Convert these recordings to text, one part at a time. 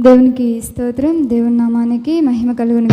దేవునికి స్తోత్రం. దేవుని నామానికి మహిమ కలుగును.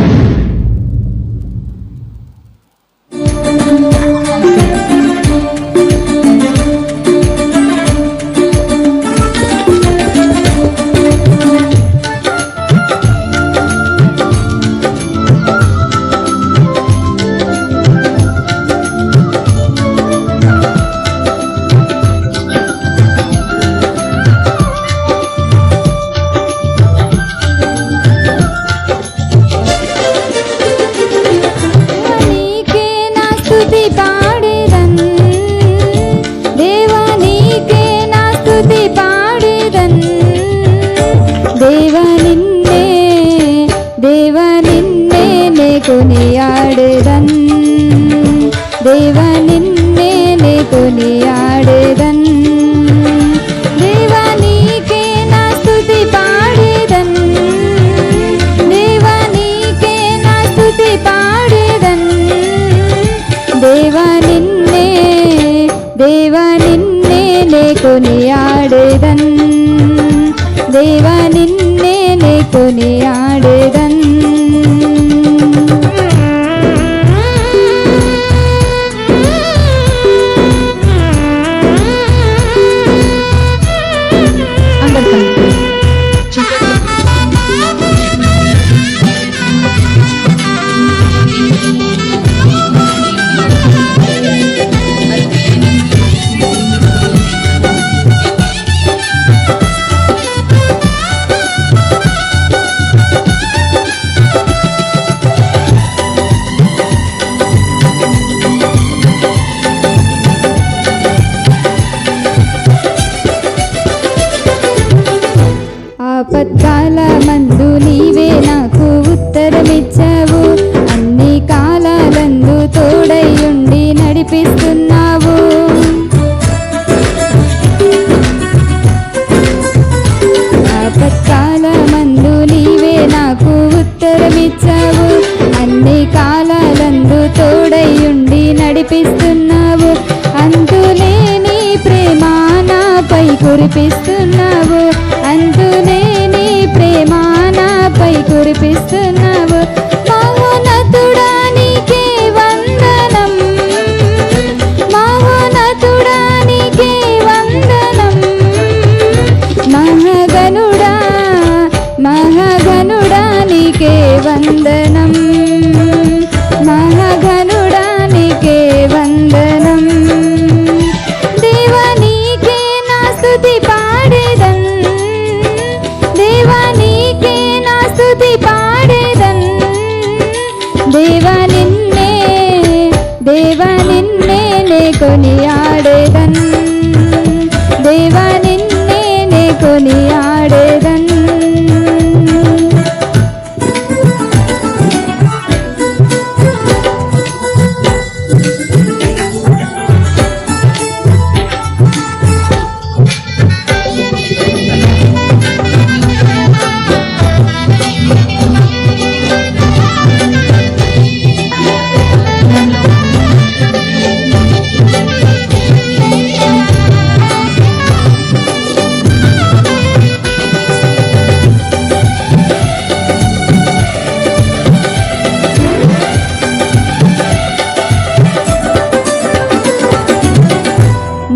కొనియాడేదన్ దేవా నిన్నే నే కొనియాడేదన్ దేవా నీకే నా స్తుతి పాడేదన్ దేవా నీకే నా స్తుతి పాడేదన్ దేవా నిన్నే నే కొనియాడేదన్ దేవా నిన్నే నే కొనియాడేదన్ ఆపత్కాల మందు నీవే నాకు ఉత్తరమిచ్చావు, అన్ని కాలాలందు తోడయ్యుండి నడిపిస్తున్నావు. ఆపత్కాల మందు నీవే నాకు ఉత్తరమిచ్చావు, అన్ని కాలాలందు తోడయ్యుండి నడిపిస్తున్నావు. అంతులేని ప్రేమ నాపై కురిపిస్తున్నావు, అంతులేని ప్రేమ నాపై కురిపిస్తున్నావు. మహోన్నతుడా నీకే వందనం, మహోన్నతుడా నీకే వందనం. మహాగణుడా మహాగణుడా నీకే వందనం, మహాగణుడా నీకే వందనం. దేవా నీకే నా స్తుతి పాడేదన్, దేవా నీకే నా స్తుతి పాడేదన్. దేవా నిన్నే నే కొనియాడేదన్, దేవా నిన్నే నే కొనియాడేదన్.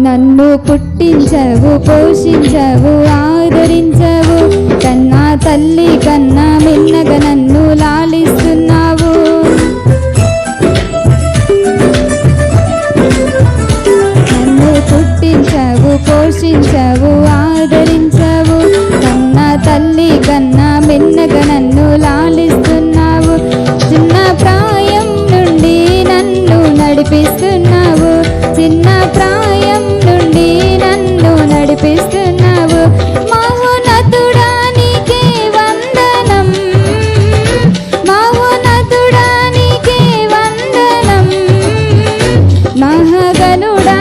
నన్ను పుట్టించవు, పోషించవు, ఆదరించవు, కన్నా తల్లి కన్నా మిన్నగా నన్ను లాలిస్తున్నావు. నన్ను పుట్టించవు, పోషించవు, ఆదరించవు, కన్నా తల్లి కన్నా మిన్నగా నన్ను లాలిస్తున్నావు. చిన్న ప్రాయం నుండి నన్ను నడిపిస్తున్నావు, చిన్న ప్రాయం నుండి నన్ను నడిపిస్తున్నావు. మహోన్నతుడా నీకే వందనం, మహోన్నతుడా నీకే వందనం. మహాగణుడా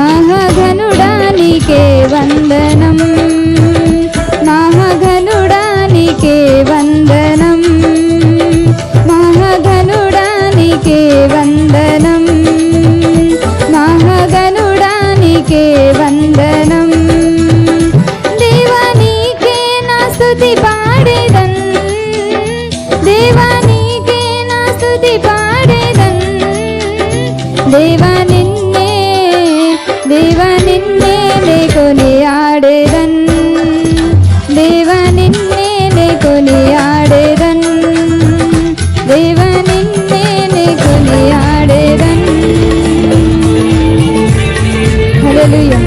మహాగణుడా నీకే వందనం, మహాగణుడా స్తుతి పాడేదన్ దేవా నీకే నా స్తుతి పాడేదన్ దేవా నిన్నే లేకొని ఆడేదన్ దేవా నిన్నే లేకొని ఆడేదన్ దేవా నిన్నే లేకొని ఆడేదన్ హల్లెలూయా.